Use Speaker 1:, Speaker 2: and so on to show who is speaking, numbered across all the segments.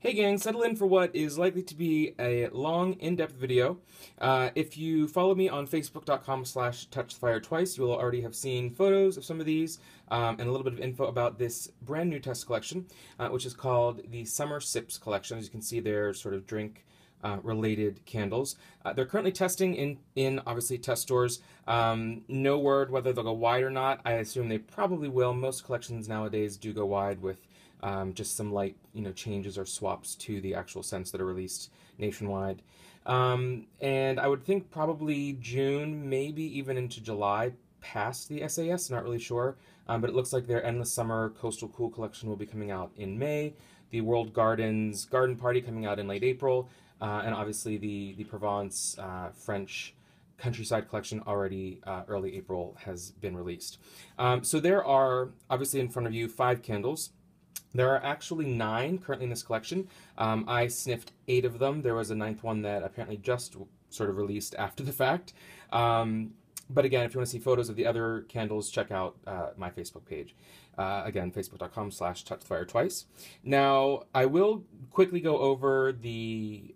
Speaker 1: Hey gang, settle in for what is likely to be a long, in-depth video. If you follow me on facebook.com/TouchTheFireTwice, you will already have seen photos of some of these and a little bit of info about this brand new test collection, which is called the Summer Sips Collection. As you can see, they're sort of drink related candles. They're currently testing in obviously test stores. No word whether they'll go wide or not. I assume they probably will. Most collections nowadays do go wide with just some light, changes or swaps to the actual scents that are released nationwide. And I would think probably June, maybe even into July, past the SAS. Not really sure, but it looks like their Endless Summer Coastal Cool collection will be coming out in May. The World Gardens Garden Party coming out in late April, and obviously the Provence French Countryside collection already early April has been released. So there are, obviously in front of you, 5 candles. There are actually 9 currently in this collection. I sniffed 8 of them. There was a 9th one that apparently just sort of released after the fact. But again, if you want to see photos of the other candles, check out my Facebook page. Again, facebook.com/TouchTheFireTwice. Now, I will quickly go over the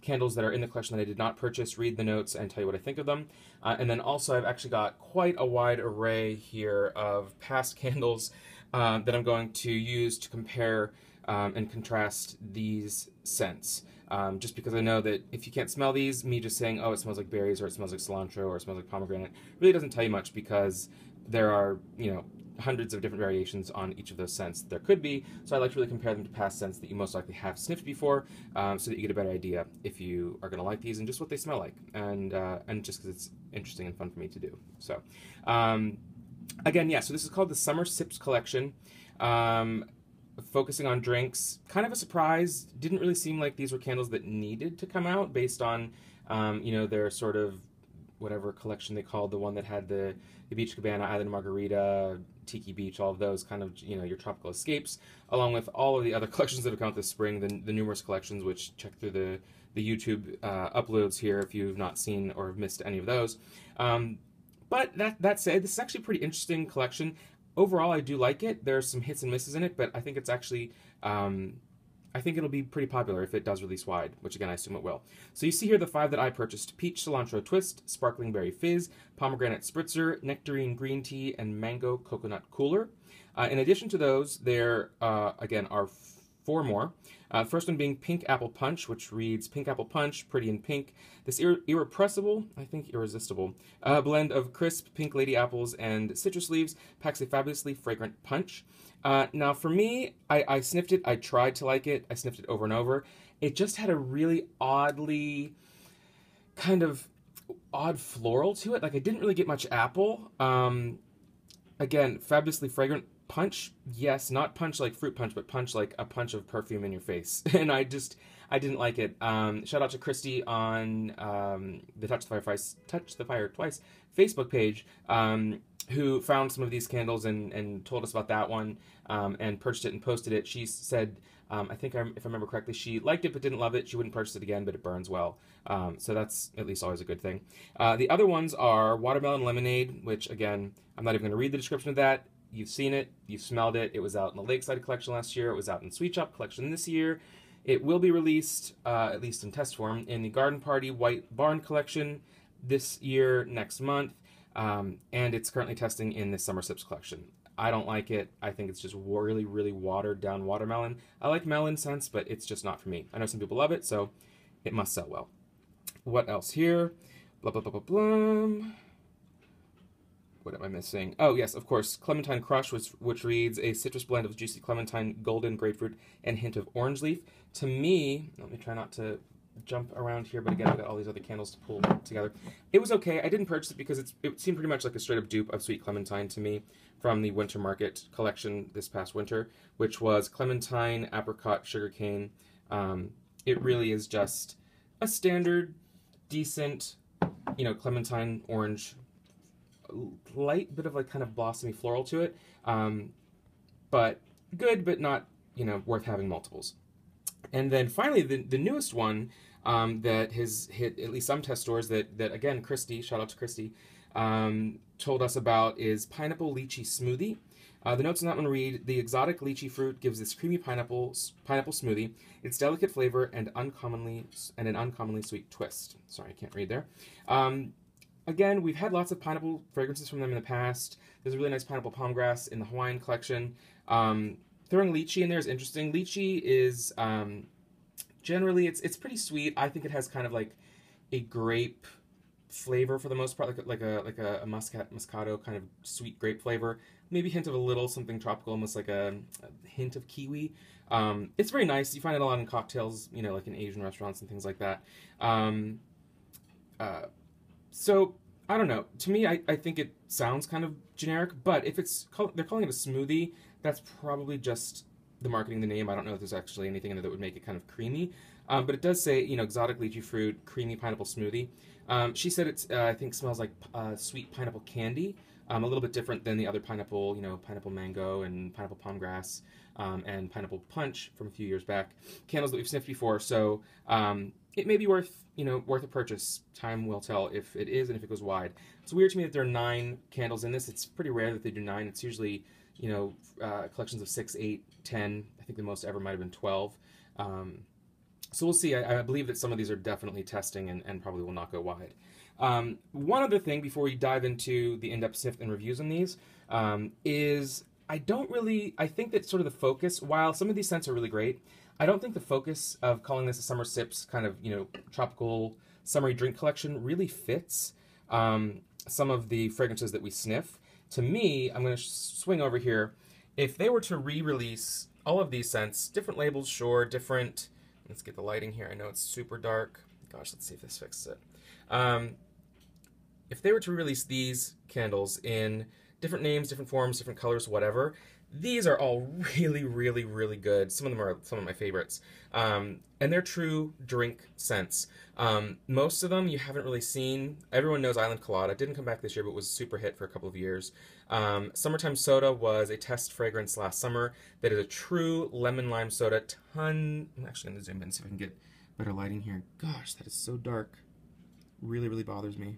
Speaker 1: candles that are in the collection that I did not purchase, read the notes, and tell you what I think of them. And then also, I've actually got quite a wide array here of past candles that I'm going to use to compare and contrast these scents. Just because I know that if you can't smell these, me just saying, oh, it smells like berries, or it smells like cilantro, or it smells like pomegranate, really doesn't tell you much, because there are, hundreds of different variations on each of those scents there could be. So I like to really compare them to past scents that you most likely have sniffed before, so that you get a better idea if you are going to like these and just what they smell like, and just because it's interesting and fun for me to do. So again, yeah, so this is called the Summer Sips Collection. Focusing on drinks. Kind of a surprise. Didn't really seem like these were candles that needed to come out based on, their sort of whatever collection they called the one that had the Beach Cabana, Island Margarita, Tiki Beach, all of those kind of, your tropical escapes, along with all of the other collections that have come out this spring, the numerous collections, which check through the YouTube uploads here if you've not seen or have missed any of those. But that said, this is actually a pretty interesting collection. Overall, I do like it. There's some hits and misses in it, but I think it's actually, I think it'll be pretty popular if it does release wide, which again, I assume it will. So you see here the 5 that I purchased: Peach Cilantro Twist, Sparkling Berry Fizz, Pomegranate Spritzer, Nectarine Green Tea, and Mango Coconut Cooler. In addition to those, there, again, are 4 more. First one being Pink Apple Punch, which reads Pink Apple Punch, Pretty in Pink. This irrepressible, I think irresistible, blend of crisp pink lady apples and citrus leaves packs a fabulously fragrant punch. Now for me, I sniffed it, I tried to like it, I sniffed it over and over. It just had a really oddly, kind of odd floral to it. Like I didn't really get much apple. Again, fabulously fragrant punch, yes, not punch like fruit punch, but punch like a punch of perfume in your face. And I didn't like it. Shout out to Christy on the Touch the Fire Twice Facebook page, who found some of these candles and told us about that one, and purchased it and posted it. She said, I think if I remember correctly, she liked it but didn't love it. She wouldn't purchase it again, but it burns well. So that's at least always a good thing. The other ones are Watermelon Lemonade, which again, I'm not even going to read the description of that. You've seen it, you've smelled it. It was out in the Lakeside collection last year. It was out in Sweet Shop collection this year. It will be released, at least in test form, in the Garden Party White Barn collection this year, next month. And it's currently testing in the Summer Sips collection. I don't like it. I think it's just really, really watered down watermelon. I like melon scents, but it's just not for me. I know some people love it, so it must sell well. What else here? Blah, blah, blah, blah, blah. What am I missing? Oh, yes, of course, Clementine Crush, which reads a citrus blend of juicy clementine, golden grapefruit, and hint of orange leaf. To me, let me try not to jump around here, but again, I've got all these other candles to pull together. It was okay. I didn't purchase it because it seemed pretty much like a straight-up dupe of Sweet Clementine to me from the Winter Market collection this past winter, which was Clementine, Apricot, Sugarcane. It really is just a standard, decent, Clementine, orange, light bit of like kind of blossomy floral to it, but good, but not worth having multiples. And then finally, the newest one that has hit at least some test stores that again, Christy, shout out to Christy, told us about is Pineapple Lychee Smoothie. The notes on that one read, the exotic lychee fruit gives this creamy pineapple smoothie its delicate flavor and an uncommonly sweet twist. Sorry, I can't read there. Again, we've had lots of pineapple fragrances from them in the past. There's a really nice pineapple palmgrass in the Hawaiian collection. Throwing lychee in there is interesting. Lychee is generally it's pretty sweet. I think it has kind of like a grape flavor for the most part, like a Moscato kind of sweet grape flavor. Maybe a hint of a little something tropical, almost like a hint of kiwi. It's very nice. You find it a lot in cocktails, you know, like in Asian restaurants and things like that. So, I don't know. To me, I think it sounds kind of generic, but if they're calling it a smoothie, that's probably just the marketing, the name. I don't know if there's actually anything in there that would make it kind of creamy. But it does say, you know, exotic lychee fruit, creamy pineapple smoothie. She said it's, I think, smells like sweet pineapple candy. A little bit different than the other pineapple, you know, pineapple mango and pineapple palmgrass and pineapple punch from a few years back. Candles that we've sniffed before. So it may be worth a purchase. Time will tell if it is and if it goes wide. It's weird to me that there are 9 candles in this. It's pretty rare that they do 9. It's usually, you know, collections of 6, 8, 10. I think the most ever might have been 12. So we'll see. I believe that some of these are definitely testing and probably will not go wide. One other thing before we dive into the in-depth sniff and reviews on these is I think that sort of the focus, while some of these scents are really great, I don't think the focus of calling this a Summer Sips kind of, you know, tropical summery drink collection really fits some of the fragrances that we sniff. To me, I'm going to swing over here. If they were to re-release all of these scents, different labels, sure, different... Let's get the lighting here. I know it's super dark. Gosh, let's see if this fixes it. If they were to release these candles in different names, different forms, different colors, whatever, these are all really, really, really good. Some of them are some of my favorites. And they're true drink scents. Most of them you haven't really seen. Everyone knows Island Colada. Didn't come back this year, but was a super hit for a couple of years. Summertime Soda was a test fragrance last summer that is a true lemon lime soda. I'm actually going to zoom in and see if I can get better lighting here. Gosh, that is so dark. Really, really bothers me.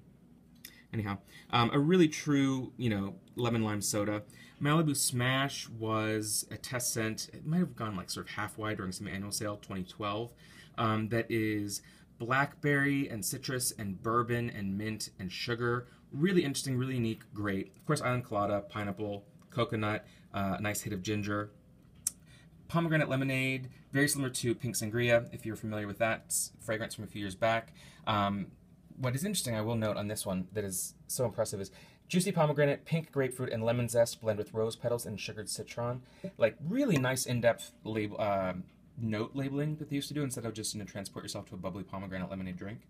Speaker 1: Anyhow, a really true, you know, lemon lime soda. Malibu Smash was a test scent. It might have gone like sort of half wide during some annual sale, 2012. That is blackberry and citrus and bourbon and mint and sugar. Really interesting, really unique, great. Of course, Island Colada, pineapple, coconut, a nice hit of ginger. Pomegranate Lemonade, very similar to Pink Sangria, if you're familiar with that fragrance from a few years back. What is interesting, I will note on this one that is so impressive is juicy pomegranate, pink grapefruit, and lemon zest blend with rose petals and sugared citron. Like really nice in-depth note labeling that they used to do instead of just, you know, transport yourself to a bubbly pomegranate lemonade drink.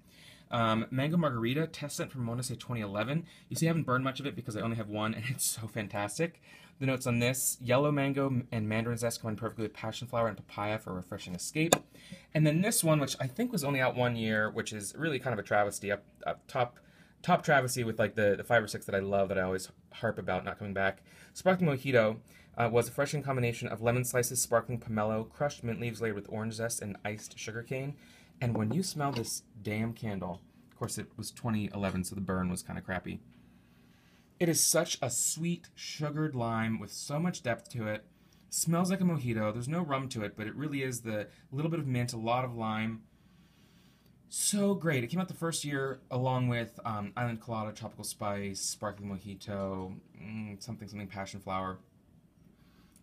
Speaker 1: Mango Margarita, test scent from, I want to say, 2011. You see, I haven't burned much of it because I only have one, and it's so fantastic. The notes on this, yellow mango and mandarin zest combine perfectly with passion flower and papaya for a refreshing escape. And then this one, which I think was only out 1 year, which is really kind of a travesty, top travesty with like the 5 or 6 that I love that I always harp about not coming back. Sprockie Mojito was a refreshing combination of lemon slices, sparkling pomelo, crushed mint leaves layered with orange zest, and iced sugarcane. And when you smell this damn candle, of course it was 2011, so the burn was kind of crappy. It is such a sweet, sugared lime with so much depth to it. Smells like a mojito. There's no rum to it, but it really is the little bit of mint, a lot of lime. So great. It came out the first year along with Island Colada, Tropical Spice, Sparkling Mojito, something passion flower.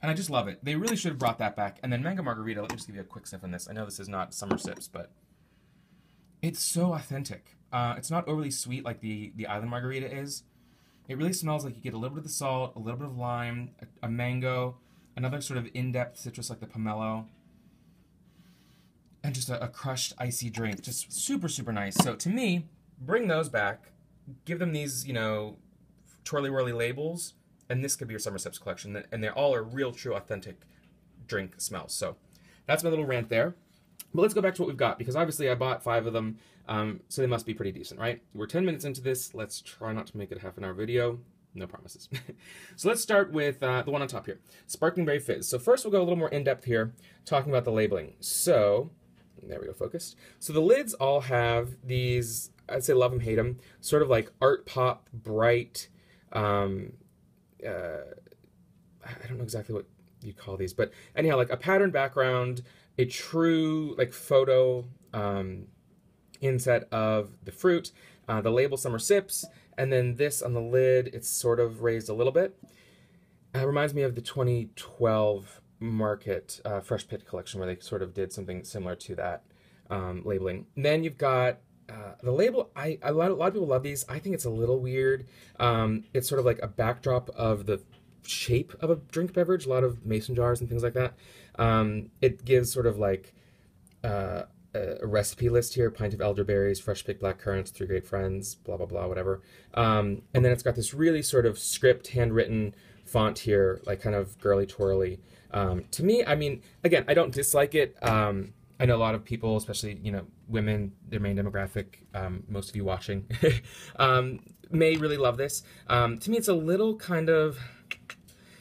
Speaker 1: And I just love it. They really should have brought that back. And then Mango Margarita, let me just give you a quick sniff on this. I know this is not Summer Sips, but it's so authentic. It's not overly sweet like the Island Margarita is. It really smells like you get a little bit of the salt, a little bit of lime, a mango, another sort of in-depth citrus like the pomelo, and just a crushed icy drink. Just super, super nice. So to me, bring those back, give them these, you know, twirly-whirly labels, and this could be your Summer Sips collection. And they all are real, true, authentic drink smells. So that's my little rant there. But let's go back to what we've got, because obviously I bought 5 of them, so they must be pretty decent, right? We're 10 minutes into this. Let's try not to make it a half-an-hour video. No promises. So let's start with the one on top here, Sparkling Berry Fizz. So first we'll go a little more in-depth here, talking about the labeling. So, there we go, focused. So the lids all have these, I'd say love them, hate them, sort of like art pop, bright, I I don't know exactly what you call these, but anyhow, like a patterned background, a true like photo inset of the fruit, the label Summer Sips, and then this on the lid, it's sort of raised a little bit. It reminds me of the 2012 Market Fresh Pit collection where they sort of did something similar to that labeling. And then you've got the label. A lot of people love these. I think it's a little weird. It's sort of like a backdrop of the shape of a drink beverage, a lot of mason jars and things like that. It gives sort of like a recipe list here: pint of elderberries, fresh picked black currants, 3 great friends, blah blah blah, whatever. And then it's got this really sort of script, handwritten font here, like kind of girly twirly. To me, I mean, again, I don't dislike it. I know a lot of people, especially, you know, women, their main demographic, most of you watching, may really love this. To me, it's a little kind of,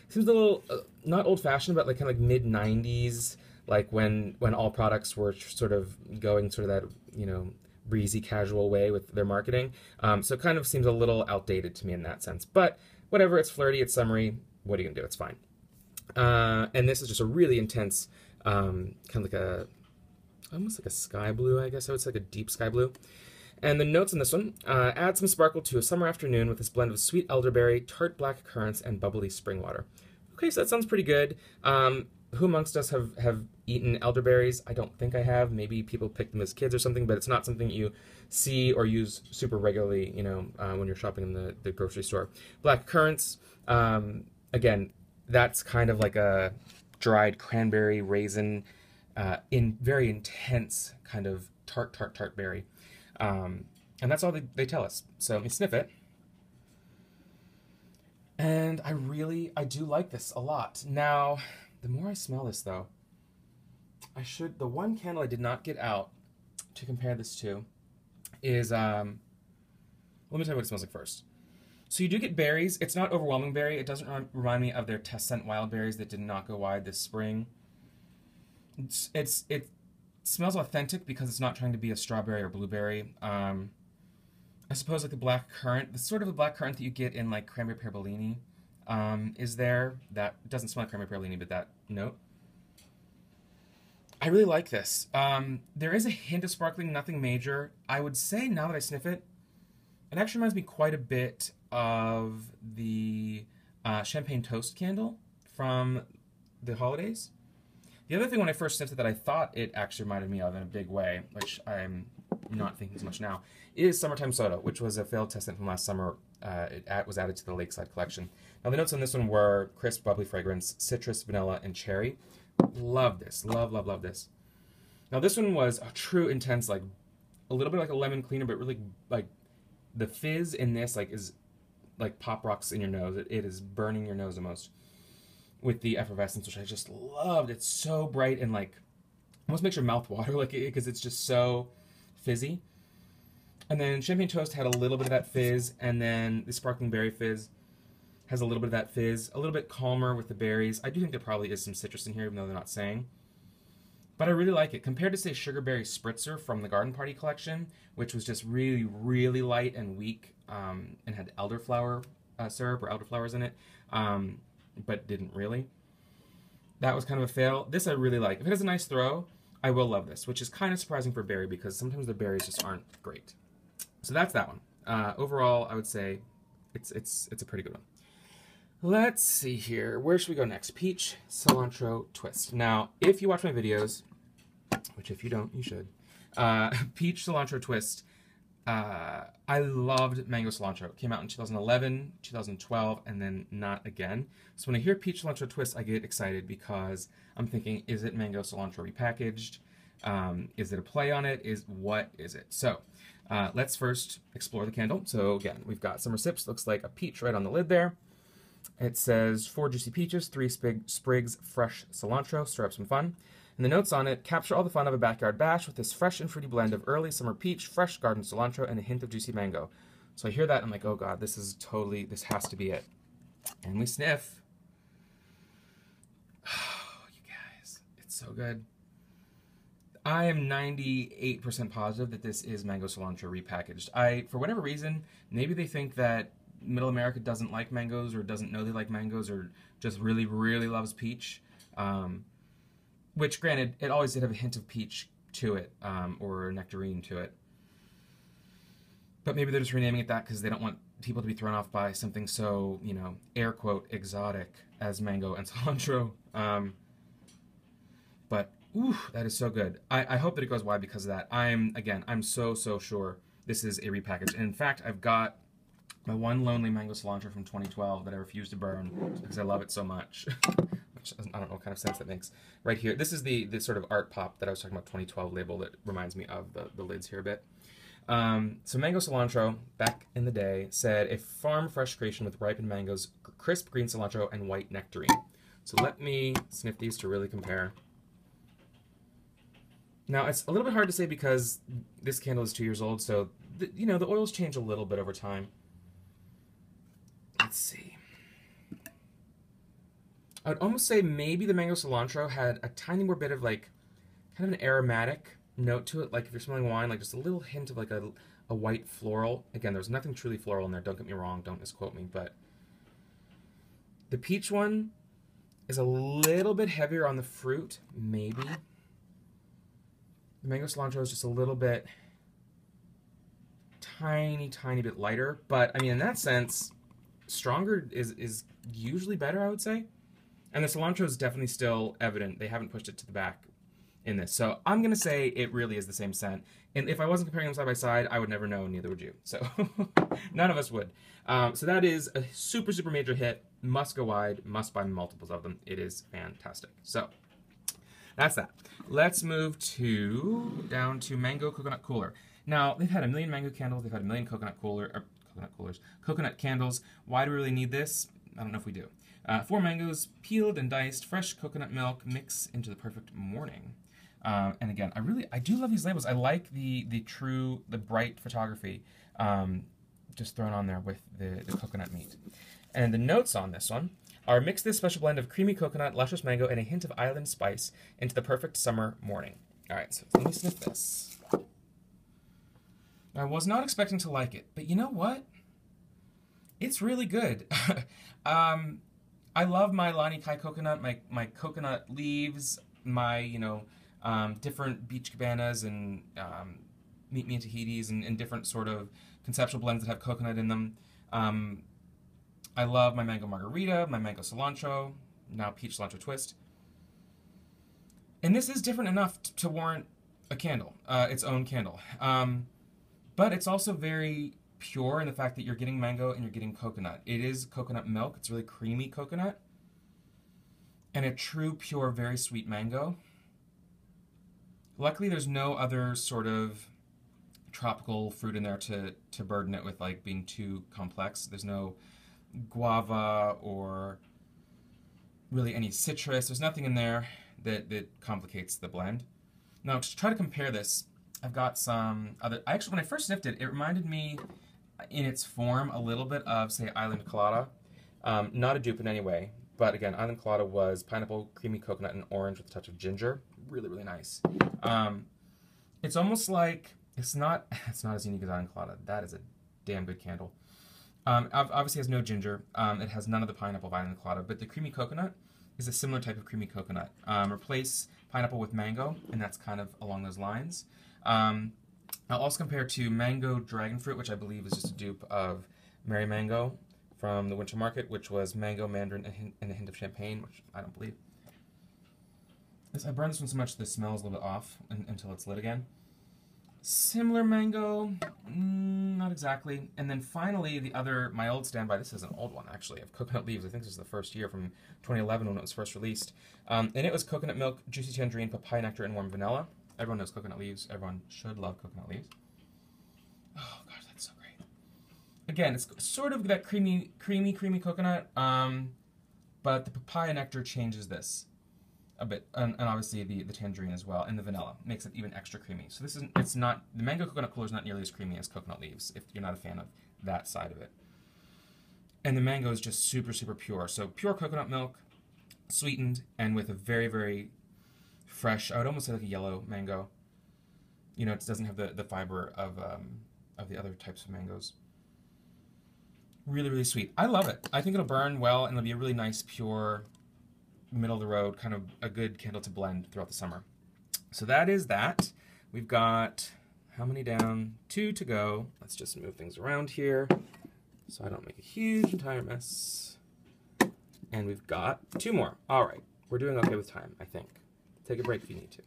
Speaker 1: seems a little, not old-fashioned, but like kind of like mid-90s, like when all products were sort of going sort of that, you know, breezy, casual way with their marketing. So it kind of seems a little outdated to me in that sense. But whatever, it's flirty, it's summery, what are you gonna do? It's fine. And this is just a really intense, kind of like a, almost like a sky blue, I guess. I would say like a deep sky blue. And the notes on this one, add some sparkle to a summer afternoon with this blend of sweet elderberry, tart black currants, and bubbly spring water. Okay, so that sounds pretty good. Who amongst us have eaten elderberries? I don't think I have. Maybe people pick them as kids or something, but it's not something you see or use super regularly, you know, when you're shopping in the grocery store. Black currants, again, that's kind of like a dried cranberry raisin, in very intense kind of tart berry. And that's all they tell us. So let me sniff it. And I do like this a lot. Now, the more I smell this though, the one candle I did not get out to compare this to is, let me tell you what it smells like first. So you do get berries. It's not overwhelming berry. It doesn't remind me of their test scent wild berries that did not go wide this spring. It smells authentic because it's not trying to be a strawberry or blueberry. I suppose like the black currant, the sort of the black currant that you get in like cranberry pear Bellini, is there. That doesn't smell like cranberry pear Bellini, but that note. I really like this. There is a hint of sparkling, nothing major. I would say now that I sniff it, it actually reminds me quite a bit of the champagne toast candle from the holidays. The other thing when I first sniffed it that I thought it actually reminded me of in a big way, which I'm not thinking as much now, is Summertime Soda, which was a failed test scent from last summer. It was added to the Lakeside collection. Now the notes on this one were crisp, bubbly fragrance, citrus, vanilla, and cherry. Love this. Love this. Now this one was a true intense, like a little bit like a lemon cleaner, but really like the fizz in this like is like pop rocks in your nose. It is burning your nose almost with the effervescence, which I just loved. It's so bright and like almost makes your mouth water, like because it's just so fizzy. And then Champagne Toast had a little bit of that fizz, and then the Sparkling Berry Fizz has a little bit of that fizz, a little bit calmer with the berries. I do think there probably is some citrus in here, even though they're not saying. But I really like it. Compared to, say, Sugarberry Spritzer from the Garden Party collection, which was just really, really light and weak, and had elderflower syrup or elderflowers in it, but didn't really. That was kind of a fail. This I really like. If it has a nice throw, I will love this, which is kind of surprising for berry because sometimes the berries just aren't great. So that's that one. Overall, I would say it's a pretty good one. Let's see here. Where should we go next? Peach Cilantro Twist. Now, if you watch my videos, which if you don't, you should, Peach Cilantro Twist, I loved Mango Cilantro. It came out in 2011, 2012, and then not again. So when I hear Peach Cilantro Twist, I get excited because I'm thinking, is it Mango Cilantro repackaged? Is it a play on it? What is it? So let's first explore the candle. So again, we've got Summer Sips. Looks like a peach right on the lid there. It says 4 juicy peaches, 3 sprigs fresh cilantro, stir up some fun. And the notes on it, capture all the fun of a backyard bash with this fresh and fruity blend of early summer peach, fresh garden cilantro, and a hint of juicy mango. So I hear that, I'm like, oh god, this has to be it. And we sniff. Oh, you guys, it's so good. I am 98% positive that this is Mango Cilantro repackaged. For whatever reason, maybe they think that Middle America doesn't like mangoes or doesn't know they like mangoes or just really, really loves peach. Which, granted, it always did have a hint of peach to it, or nectarine to it. But maybe they're just renaming it that because they don't want people to be thrown off by something so, you know, air quote, exotic as mango and cilantro. But, ooh, that is so good. I hope that it goes wide because of that. I'm so sure this is a repackage. And in fact, I've got my one lonely mango cilantro from 2012 that I refuse to burn because I love it so much. Which I don't know what kind of sense that makes. Right here, this is the sort of art pop that I was talking about, 2012 label that reminds me of the lids here a bit. So mango cilantro, back in the day, said a farm fresh creation with ripened mangoes, crisp green cilantro, and white nectarine. So let me sniff these to really compare. Now, it's a little bit hard to say because this candle is 2 years old, so, you know, the oils change a little bit over time. Let's see. I would almost say maybe the mango cilantro had a tiny more bit of, like, kind of an aromatic note to it. Like, if you're smelling wine, like, just a little hint of, like, a white floral. Again, there's nothing truly floral in there. Don't get me wrong. Don't misquote me. But the peach one is a little bit heavier on the fruit, maybe. The mango cilantro is just a little bit, tiny bit lighter. But, I mean, in that sense, stronger is usually better, I would say. And the cilantro is definitely still evident. They haven't pushed it to the back in this. So I'm going to say it really is the same scent. And if I wasn't comparing them side by side, I would never know, and neither would you. So none of us would. So that is a super major hit. Must go wide. Must buy multiples of them. It is fantastic. So that's that. Let's move down to Mango Coconut Cooler. Now, they've had a million mango candles. They've had a million coconut candles. Why do we really need this? I don't know if we do. 4 mangoes, peeled and diced, fresh coconut milk, mix into the perfect morning. And again, I do love these labels. I like the bright photography just thrown on there with the coconut meat. And the notes on this one are: mix this special blend of creamy coconut, luscious mango, and a hint of island spice into the perfect summer morning. All right, so let me sniff this. I was not expecting to like it, but you know what? It's really good. I love my Lani Kai coconut, my coconut leaves, my, different beach cabanas and Meet Me in Tahiti's and different sort of conceptual blends that have coconut in them. I love my mango margarita, my mango cilantro, now peach cilantro twist. And this is different enough to warrant a candle, its own candle. But it's also very pure in the fact that you're getting mango and you're getting coconut. It is coconut milk. It's really creamy coconut. And a true, pure, very sweet mango. Luckily, there's no other sort of tropical fruit in there to burden it with, like, being too complex. There's no guava or really any citrus. There's nothing in there that complicates the blend. Now, to try to compare this, I've got some other... Actually, when I first sniffed it, it reminded me, in its form, a little bit of, say, Island Colada. Not a dupe in any way, but again, Island Colada was pineapple, creamy coconut, and orange with a touch of ginger. Really, really nice. It's almost like... It's not as unique as Island Colada. That is a damn good candle. Obviously has no ginger. It has none of the pineapple of Island Colada, but the creamy coconut is a similar type of creamy coconut. Replace pineapple with mango, and that's kind of along those lines. I'll also compare to Mango Dragon Fruit, which I believe is just a dupe of Merry Mango from the Winter Market, which was mango, mandarin, and a hint of champagne, which I don't believe. I burned this one so much the smell is a little bit off until it's lit again. Similar mango, not exactly. And then finally, my old standby, this is an old one actually, of Coconut Leaves. I think this is the first year from 2011 when it was first released. And it was coconut milk, juicy tangerine, papaya nectar, and warm vanilla. Everyone knows Coconut Leaves. Everyone should love Coconut Leaves. Oh gosh, that's so great. Again, it's sort of that creamy coconut, but the papaya nectar changes this a bit, and obviously the tangerine as well, and the vanilla makes it even extra creamy. So it's not, the Mango Coconut Cooler is not nearly as creamy as Coconut Leaves, if you're not a fan of that side of it. And the mango is just super pure. So pure coconut milk, sweetened, and with a very fresh, I would almost say like a yellow mango. It doesn't have the fiber of the other types of mangoes. Really, really sweet. I love it. I think it'll burn well, and it'll be a really nice, pure, middle of the road, kind of a good candle to blend throughout the summer. So that is that. We've got, how many down? 2 to go. Let's just move things around here so I don't make a huge entire mess. And we've got 2 more. All right. We're doing okay with time, I think. Take a break if you need to.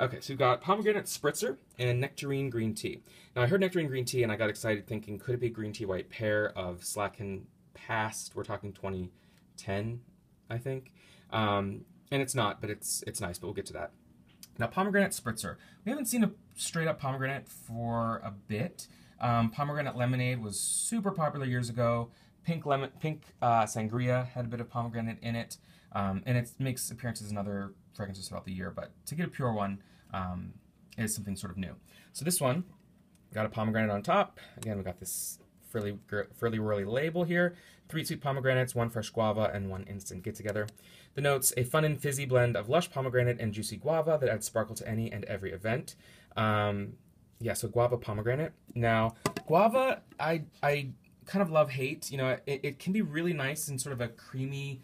Speaker 1: Okay, so we've got Pomegranate Spritzer and Nectarine Green Tea. Now, I heard Nectarine Green Tea, and I got excited thinking, could it be green tea white pear of Slacken past? We're talking 2010, I think. And it's not, but it's nice, but we'll get to that. Now, Pomegranate Spritzer. We haven't seen a straight-up pomegranate for a bit. Pomegranate Lemonade was super popular years ago. Pink Sangria had a bit of pomegranate in it. And it makes appearances in other fragrances throughout the year, but to get a pure one is something sort of new. So this one, got a pomegranate on top. Again, we got this frilly whirly label here. 3 sweet pomegranates, 1 fresh guava, and 1 instant get-together. The notes, a fun and fizzy blend of lush pomegranate and juicy guava that adds sparkle to any and every event. Yeah, so guava pomegranate. Now, guava, I kind of love-hate. You know, it can be really nice in sort of a creamy,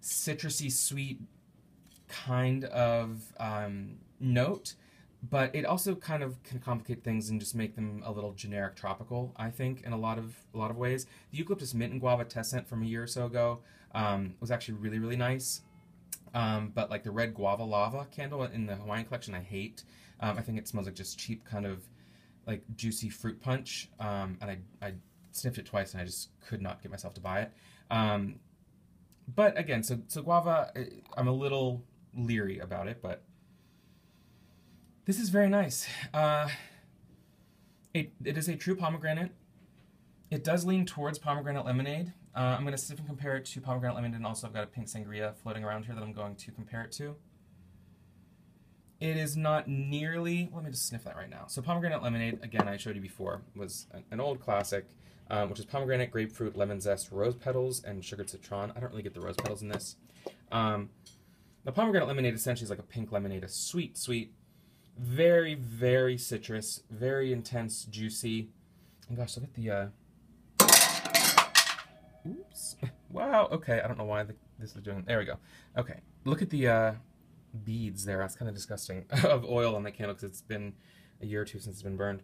Speaker 1: citrusy, sweet kind of note, but it also kind of can complicate things and just make them a little generic tropical, I think, in a lot of ways. The eucalyptus mint and guava test scent from a year or so ago was actually really, really nice. But like the red guava lava candle in the Hawaiian collection, I hate. I think it smells like just cheap kind of like juicy fruit punch. And I sniffed it twice and I just could not get myself to buy it. But again, so guava, I'm a little leery about it, but this is very nice. It is a true pomegranate. It does lean towards pomegranate lemonade. I'm going to sniff and compare it to pomegranate lemonade, and also I've got a pink sangria floating around here that I'm going to compare it to. It is not nearly, let me just sniff that right now. So pomegranate lemonade, again, I showed you before, was an old classic. Which is pomegranate, grapefruit, lemon zest, rose petals, and sugared citron. I don't really get the rose petals in this. The pomegranate lemonade essentially is like a pink lemonade, a sweet, sweet, very, very citrus, very intense, juicy. And gosh, look at the, oops. Wow, okay, I don't know why this is doing, there we go. Okay, look at the beads there, that's kind of disgusting, of oil on that candle because it's been a year or 2 since it's been burned.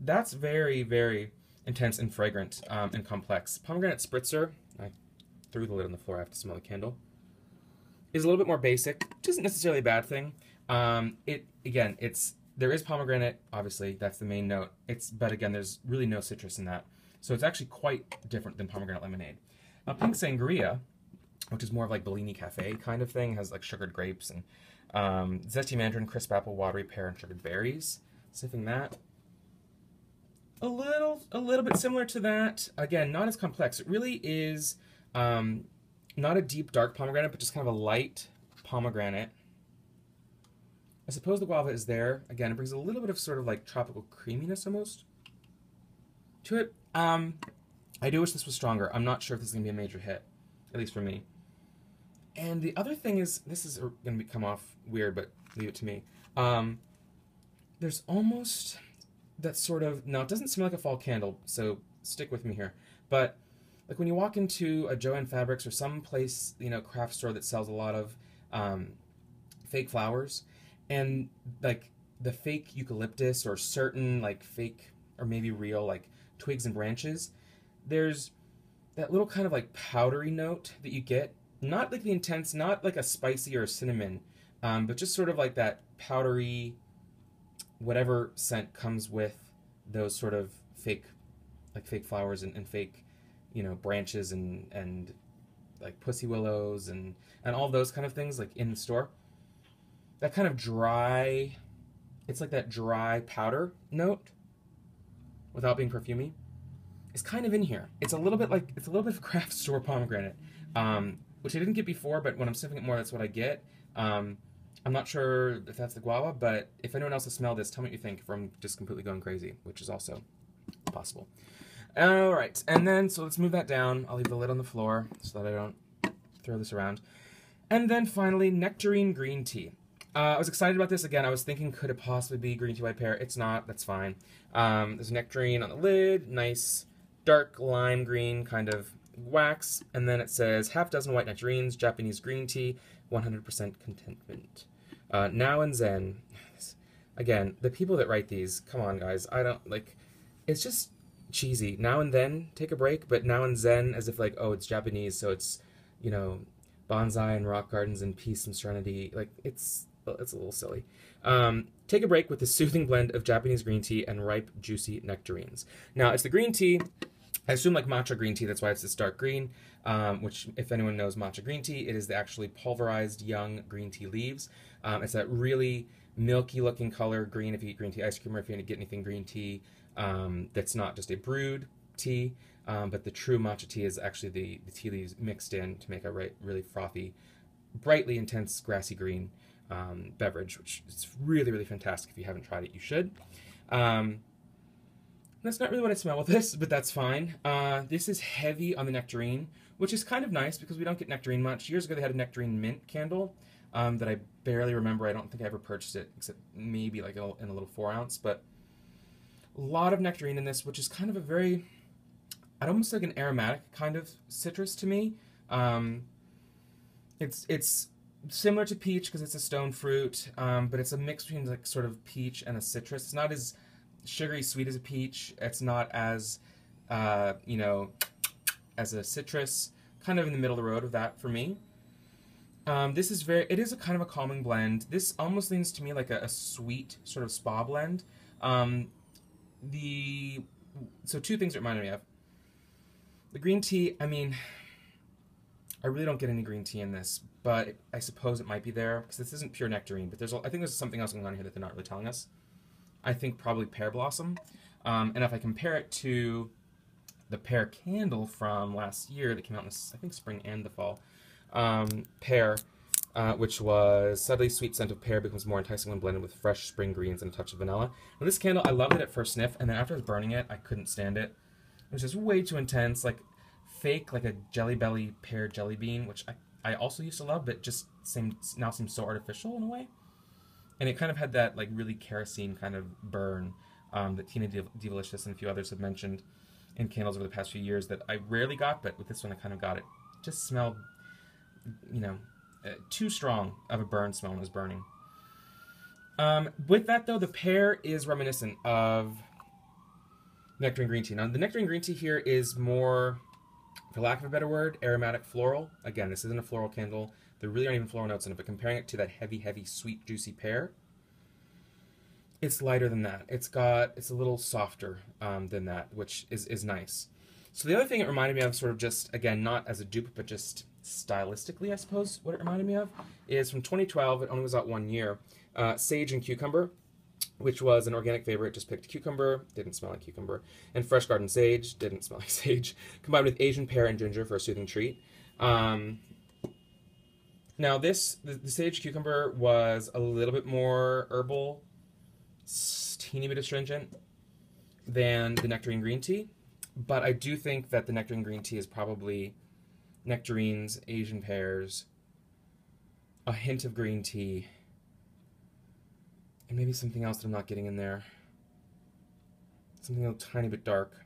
Speaker 1: That's very, very intense and fragrant and complex. Pomegranate Spritzer, I threw the lid on the floor, I have to smell the candle, is a little bit more basic, which isn't necessarily a bad thing. There is pomegranate, obviously, that's the main note. But again, there's really no citrus in that. So it's actually quite different than pomegranate lemonade. Now, pink sangria, which is more of like Bellini Cafe kind of thing, has like sugared grapes and zesty mandarin, crisp apple, watery pear, and sugared berries. Sniffing that. A little bit similar to that. Again, not as complex. It really is not a deep, dark pomegranate, but just kind of a light pomegranate. I suppose the guava is there. Again, it brings a little bit of sort of like tropical creaminess almost to it. I do wish this was stronger. I'm not sure if this is going to be a major hit, at least for me. And the other thing is, this is going to come off weird, but leave it to me. There's almost that sort of, now it doesn't smell like a fall candle, so stick with me here, but like when you walk into a Joann Fabrics or some place, you know, craft store that sells a lot of fake flowers, and like the fake eucalyptus or certain like fake or maybe real like twigs and branches, there's that little kind of like powdery note that you get, not like the intense, not like a spicy or a cinnamon, but just sort of like that powdery whatever scent comes with those sort of fake flowers and fake, you know, branches and like pussy willows and all those kind of things like in the store. That kind of dry, it's like that dry powder note without being perfumey. It's kind of in here. It's a little bit of craft store pomegranate, which I didn't get before, but when I'm sniffing it more, that's what I get. I'm not sure if that's the guava, but if anyone else has smelled this, tell me what you think if I'm just completely going crazy, which is also possible. All right, and then, so let's move that down. I'll leave the lid on the floor so that I don't throw this around. And then finally, Nectarine Green Tea. I was excited about this. Again, I was thinking, could it possibly be green tea white pear? It's not. That's fine. There's nectarine on the lid. Nice dark lime green kind of wax, and then it says half dozen white nectarines, Japanese green tea, 100% contentment. Now and Zen. Again, the people that write these, come on guys, I don't, like, it's just cheesy. Now and then, take a break, but now and Zen as if like, oh, it's Japanese, so it's, you know, bonsai and rock gardens and peace and serenity. Like, it's a little silly. Take a break with the soothing blend of Japanese green tea and ripe, juicy nectarines. Now, it's the green tea. I assume like matcha green tea, that's why it's this dark green, which if anyone knows matcha green tea, it is the actually pulverized young green tea leaves. It's that really milky looking color green if you eat green tea ice cream or if you're going to get anything green tea that's not just a brewed tea, but the true matcha tea is actually the tea leaves mixed in to make a really frothy, brightly intense grassy green beverage, which is really, really fantastic. If you haven't tried it, you should. That's not really what I smell with this, but that's fine. This is heavy on the nectarine, which is kind of nice because we don't get nectarine much. Years ago, they had a nectarine mint candle that I barely remember. I don't think I ever purchased it, except maybe like in a little 4-ounce, but a lot of nectarine in this, which is kind of a very, almost like an aromatic kind of citrus to me. It's similar to peach because it's a stone fruit, but it's a mix between like sort of peach and a citrus. It's not as sugary sweet as a peach. It's not as, you know, as a citrus. Kind of in the middle of the road of that for me. This is it is a kind of a calming blend. This almost leans to me like a sweet sort of spa blend. So two things it reminded me of. The green tea, I mean, I really don't get any green tea in this, but I suppose it might be there because this isn't pure nectarine, but I think there's something else going on here that they're not really telling us. I think probably pear blossom. And if I compare it to the pear candle from last year that came out in, I think, spring and the fall, pear, which was subtly sweet scent of pear becomes more enticing when blended with fresh spring greens and a touch of vanilla. And this candle, I loved it at first sniff, and then after I was burning it, I couldn't stand it. It was just way too intense, like fake, like a Jelly Belly pear jelly bean, which I also used to love, but just now seems so artificial in a way. And it kind of had that like really kerosene kind of burn that Tina Divalicious and a few others have mentioned in candles over the past few years that I rarely got, but with this one I kind of got it. Just smelled, you know, too strong of a burn smell when it was burning. With that though, the pear is reminiscent of Nectarine Green Tea. Now the Nectarine Green Tea here is more, for lack of a better word, aromatic floral. Again, this isn't a floral candle. There really aren't even floral notes in it, but comparing it to that heavy, heavy, sweet, juicy pear, it's lighter than that. It's a little softer than that, which is nice. So the other thing it reminded me of, sort of just, again, not as a dupe, but just stylistically, I suppose, what it reminded me of, is from 2012, it only was out 1 year, Sage and Cucumber, which was an organic favorite. Just picked cucumber, didn't smell like cucumber, and Fresh Garden Sage, didn't smell like sage, combined with Asian pear and ginger for a soothing treat. Now the Sage Cucumber was a little bit more herbal, teeny bit astringent than the Nectarine Green Tea, but I do think that the Nectarine Green Tea is probably nectarines, Asian pears, a hint of green tea, and maybe something else that I'm not getting in there. Something a tiny bit dark.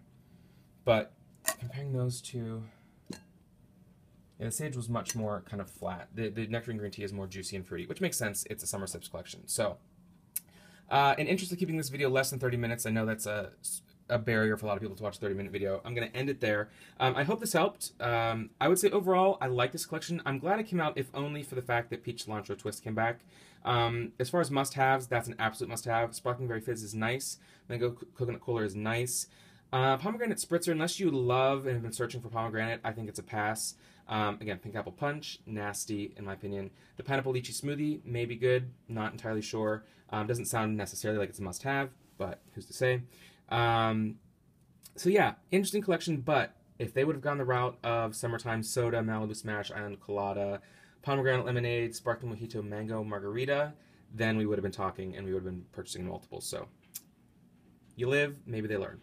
Speaker 1: But comparing those two, yeah, the Sage was much more kind of flat. The Nectarine Green Tea is more juicy and fruity, which makes sense. It's a Summer Sips collection. So, in interest of keeping this video less than 30 minutes, I know that's a barrier for a lot of people to watch a 30-minute video. I'm going to end it there. I hope this helped. I would say overall, I like this collection. I'm glad it came out, if only for the fact that Peach Cilantro Twist came back. As far as must-haves, that's an absolute must-have. Sparkling Berry Fizz is nice. Mango Coconut Cooler is nice. Pomegranate Spritzer, unless you love and have been searching for pomegranate, I think it's a pass. Again, Pink Apple Punch, nasty in my opinion. The Pineapple Lychee Smoothie may be good, not entirely sure. Doesn't sound necessarily like it's a must-have, but who's to say? So yeah, interesting collection, but if they would have gone the route of Summertime Soda, Malibu Smash, Island Colada, Pomegranate Lemonade, Sprockie Mojito, Mango, Margarita, then we would have been talking and we would have been purchasing multiples. So you live, maybe they learn.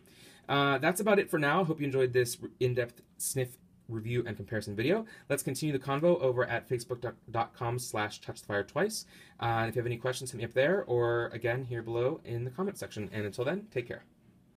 Speaker 1: That's about it for now. Hope you enjoyed this in-depth sniff review and comparison video. Let's continue the convo over at facebook.com/TouchTheFireTwice. If you have any questions, hit me up there, or again, here below in the comment section. And until then, take care.